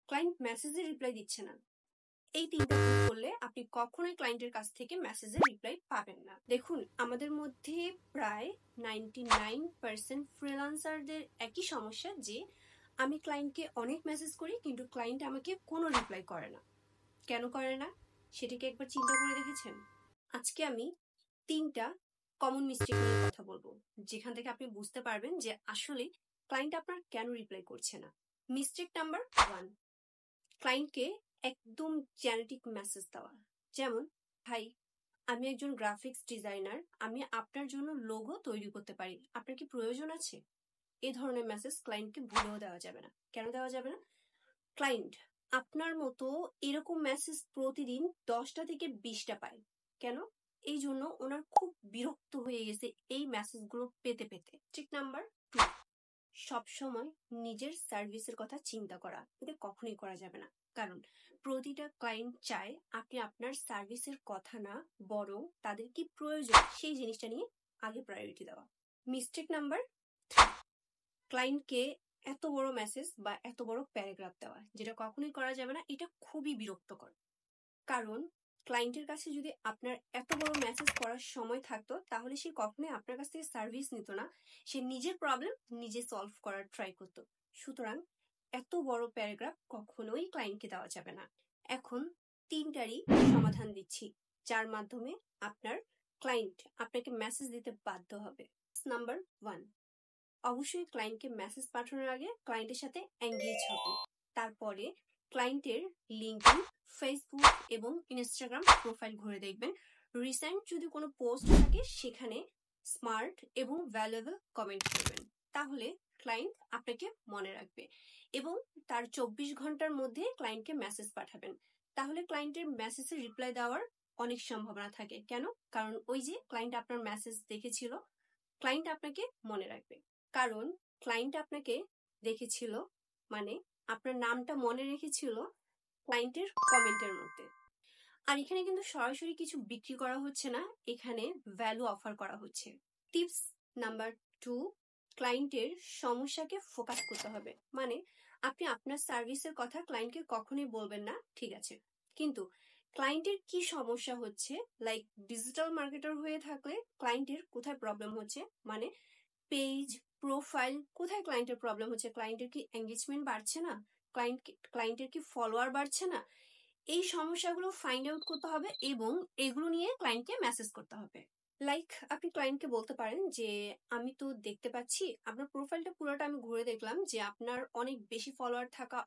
Client মেসেজে reply দিচ্ছে না। এই 3টা ভুল করলে আপনি কখনোই ক্লায়েন্টের কাছ থেকে মেসেজের রিপ্লাই পাবেন না। দেখুন, আমাদের মধ্যে প্রায় 99% ফ্রিল্যান্সারদের একই সমস্যা যে আমি ক্লায়েন্টকে অনেক মেসেজ করি কিন্তু ক্লায়েন্ট আমাকে কোনো রিপ্লাই করে না। কেন করে না সেটাকে একবার চিন্তা করে দেখেছেন? আজকে আমি 3টা কমন মিস্টেক নিয়ে কথা বলবো, যেখান থেকে আপনি বুঝতে পারবেন যে আসলে ক্লায়েন্ট আপনার কেন রিপ্লাই করছে না। মিস্টেক নাম্বার 1, ক্লায়েন্টকে একদম জেনেটিক মেসেজ দেওয়া। যেমন, ভাই, আমি একজন গ্রাফিক্স ডিজাইনার, আমি আপনার জন্য লোগো তৈরি করতে পারি, আপনার কি প্রয়োজন আছে? এই ধরনের মেসেজ ক্লায়েন্টকে ভুলেও দেওয়া যাবে না। কেন দেওয়া যাবে না? ক্লায়েন্ট আপনার মতো এরকম মেসেজ প্রতিদিন 10টা থেকে 20টা পায়। কেন? এই জন্য ওনার খুব বিরক্ত হয়ে গেছে এই মেসেজগুলো পেতে পেতে। ঠিক নাম্বার 2, সবসময় নিজের সার্ভিসের কথা চিন্তা করা। এটা কখনোই করা যাবে না, কারণ প্রতিটা ক্লায়েন্ট চায় আপনি আপনার সার্ভিসের কথা না, বরং তাদের কি প্রয়োজন সেই জিনিসটা নিয়ে আগে প্রায়োরিটি দেওয়া। মিস্টেক নাম্বার 3, ক্লায়েন্টকে এত বড় মেসেজ বা এত বড় প্যারাগ্রাফ দেওয়া, যেটা কখনোই করা যাবে না। এটা খুবই বিরক্তকর, কারণ ক্লায়েন্টের কাছে যদি আপনার এত বড় মেসেজ করার সময় থাকতো তাহলে সে কখনোই আপনার কাছ থেকে সার্ভিস নিত না, সে নিজের প্রবলেম নিজে সলভ করার ট্রাই করতো। সুতরাং এত বড় প্যারাগ্রাফ কখনোই ক্লায়েন্টকে দেওয়া যাবে না। এখন 3টারই সমাধান দিচ্ছি, যার মাধ্যমে আপনার ক্লায়েন্ট আপনাকে মেসেজ দিতে বাধ্য হবে। নাম্বার 1, অবশ্যই ক্লায়েন্টকে মেসেজ পাঠানোর আগে ক্লায়েন্টের সাথে এঙ্গেজ হবে। তারপরে ক্লায়েন্টের লিঙ্কডইন, ফেসবুক এবং ইনস্টাগ্রাম প্রোফাইল ঘুরে দেখবেন। রিসেন্ট যদি কোনো পোস্ট থাকে সেখানে স্মার্ট এবং ভ্যালুয়েবল কমেন্ট করবেন, তাহলে ক্লায়েন্ট আপনাকে মনে রাখবে। এবং তার 24 ঘন্টার মধ্যে ক্লায়েন্টকে মেসেজ পাঠাবেন, তাহলে ক্লায়েন্টের মেসেজের রিপ্লাই দেওয়ার অনেক সম্ভাবনা থাকে। কেন? কারণ ওই যে ক্লায়েন্ট আপনার মেসেজ দেখেছিল, ক্লায়েন্ট আপনাকে মনে রাখবে। কারণ ক্লায়েন্ট আপনাকে দেখেছিল মানে আপনার নামটা মনে রেখেছিল ক্লায়েন্টের কমেন্টের মধ্যে। আর এখানে কিন্তু সরাসরি কিছু বিক্রি করা হচ্ছে না, এখানে ভ্যালু অফার করা হচ্ছে। টিপস নাম্বার 2, ক্লায়েন্টের সমস্যাকে ফোকাস করতে হবে। মানে আপনি আপনার সার্ভিসের কথা ক্লায়েন্টকে কখনোই বলবেন না, ঠিক আছে, কিন্তু ক্লায়েন্টের কি সমস্যা হচ্ছে, লাইক ডিজিটাল মার্কেটার হয়ে থাকলে ক্লায়েন্টের কোথায় প্রবলেম হচ্ছে, মানে পেজ, প্রোফাইল, কোথায় ক্লায়েন্টের প্রবলেম হচ্ছে, ক্লায়েন্টের কি এঙ্গেজমেন্ট বাড়ছে না, ক্লায়েন্টের কি ফলোয়ার বাড়ছে না, এই সমস্যাগুলো ফাইন্ড আউট করতে হবে এবং এগুলো নিয়ে ক্লায়েন্টকে মেসেজ করতে হবে। লাইক আপনি ক্লায়েন্টকে বলতে পারেন যে আমি তো দেখতে পাচ্ছি আপনার প্রোফাইলটা পুরোটা আমি ঘুরে দেখলাম যে আপনার অনেক বেশি ফলোয়ার থাকা